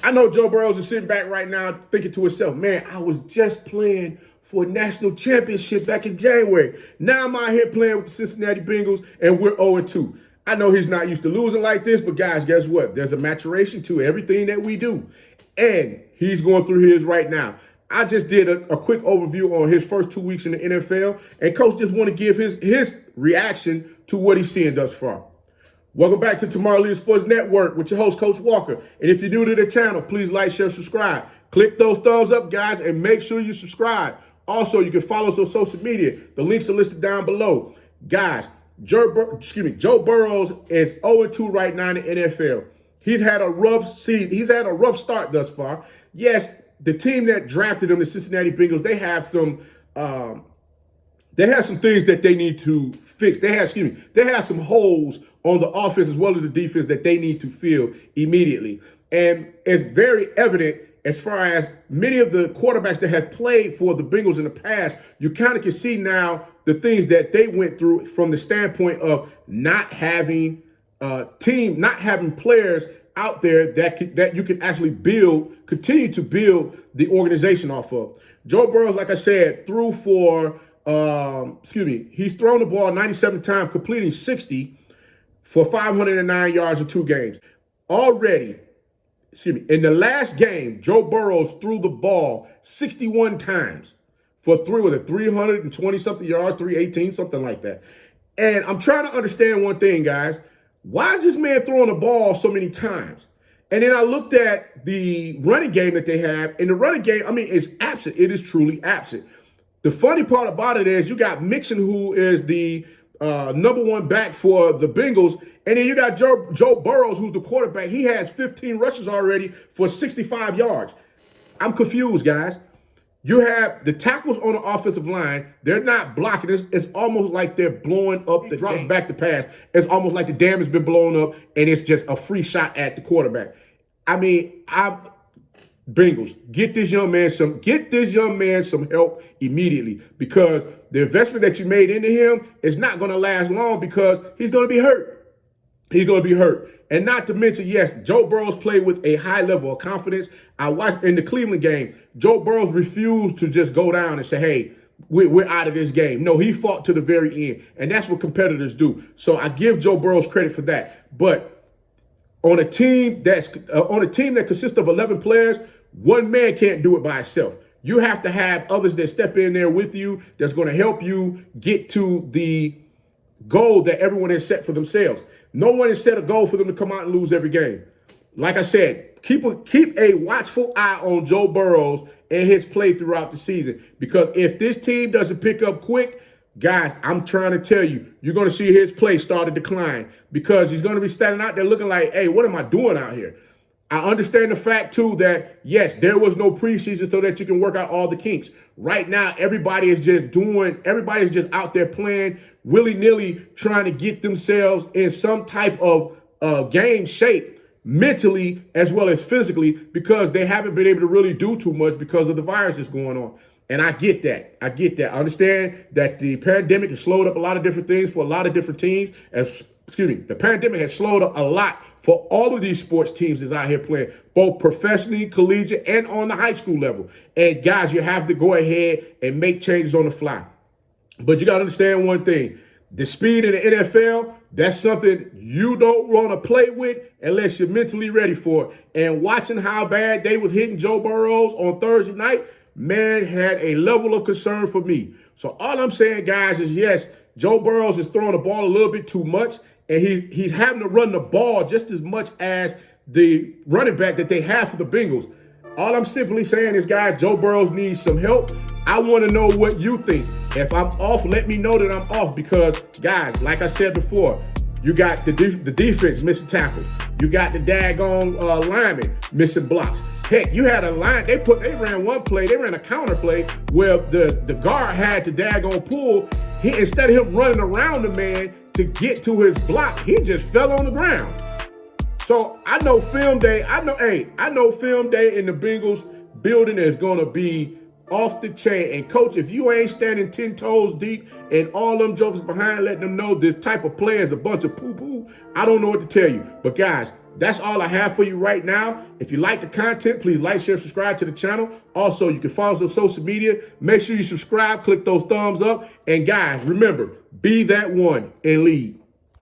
I know Joe Burrow is sitting back right now thinking to himself, man, I was just playing for a national championship back in January. Now I'm out here playing with the Cincinnati Bengals, and we're 0-2. I know he's not used to losing like this, but guys, guess what? There's a maturation to everything that we do. And he's going through his right now. I just did a quick overview on his first 2 weeks in the NFL, and Coach just want to give his reaction to what he's seeing thus far. Welcome back to Tomorrow Leader Sports Network with your host, Coach Walker. And if you're new to the channel, please like, share, subscribe. Click those thumbs up, guys, and make sure you subscribe. Also, you can follow us on social media. The links are listed down below. Guys, Joe Burrow is 0-2 right now in the NFL. He's had a rough season. He's had a rough start thus far. Yes, the team that drafted him, the Cincinnati Bengals, they have some things that they need to fix. They have some holes on the offense as well as the defense that they need to fill immediately. And it's very evident as far as many of the quarterbacks that have played for the Bengals in the past, you kind of can see now the things that they went through from the standpoint of not having not having players out there that you can actually continue to build the organization off of. Joe Burrow, like I said, he's thrown the ball 97 times, completing 60 for 509 yards in 2 games. Already, in the last game, Joe Burrow threw the ball 61 times for 320-something yards, 318, something like that. And I'm trying to understand one thing, guys. Why is this man throwing the ball so many times? And then I looked at the running game that they have, and the running game, it's absent. It is truly absent. The funny part about it is you got Mixon, who is the number one back for the Bengals, and then you got Joe Burrow, who's the quarterback. He has 15 rushes already for 65 yards. I'm confused, guys. You have the tackles on the offensive line. They're not blocking. It's almost like they're blowing up the drops back to pass. It's almost like the dam has been blown up, and it's just a free shot at the quarterback. Bengals, get this young man some help immediately, because the investment that you made into him is not going to last long, because he's going to be hurt. He's going to be hurt. And not to mention, yes, Joe Burrow played with a high level of confidence. I watched in the Cleveland game, Joe Burrow refused to just go down and say, hey, we're out of this game. No, he fought to the very end. And that's what competitors do. So I give Joe Burrow credit for that. But on a team that consists of 11 players, one man can't do it by himself. You have to have others that step in there with you that's going to help you get to the goal that everyone has set for themselves. No one has set a goal for them to come out and lose every game. Like I said, keep a watchful eye on Joe Burrow and his play throughout the season. Because if this team doesn't pick up quick, guys, I'm trying to tell you, you're going to see his play start to decline, because he's going to be standing out there looking like, hey, what am I doing out here? I understand the fact, too, that, yes, there was no preseason so that you can work out all the kinks. Right now, everybody's just out there playing willy-nilly, trying to get themselves in some type of game shape, mentally as well as physically, because they haven't been able to really do too much because of the virus that's going on. And I get that. I understand that the pandemic has slowed up a lot of different things for a lot of different teams. The pandemic has slowed up a lot for all of these sports teams that's out here playing, both professionally, collegiate, and on the high school level. And guys, you have to go ahead and make changes on the fly. But you got to understand one thing. The speed in the NFL, that's something you don't want to play with unless you're mentally ready for it. And watching how bad they was hitting Joe Burrow on Thursday night, man, had a level of concern for me. So all I'm saying, guys, is yes, Joe Burrow is throwing the ball a little bit too much, and he's having to run the ball just as much as the running back that they have for the Bengals. All I'm simply saying is, guys, Joe Burrow needs some help. I want to know what you think. If I'm off, let me know that I'm off, because, guys, like I said before, you got the defense missing tackles. You got the daggone lineman missing blocks. Heck, you had a line. They ran a counter play where the guard had to daggone pull. Instead of him running around the man to get to his block, he just fell on the ground. So I know film day. I know film day in the Bengals building is gonna be off the chain. And coach, if you ain't standing 10 toes deep and all them jokers behind letting them know this type of player is a bunch of poo-poo, I don't know what to tell you. But guys, That's all I have for you right now. If you like the content, please like, share, subscribe to the channel. Also, you can follow us on social media. Make sure you subscribe, click those thumbs up. And guys, remember, be that one and lead.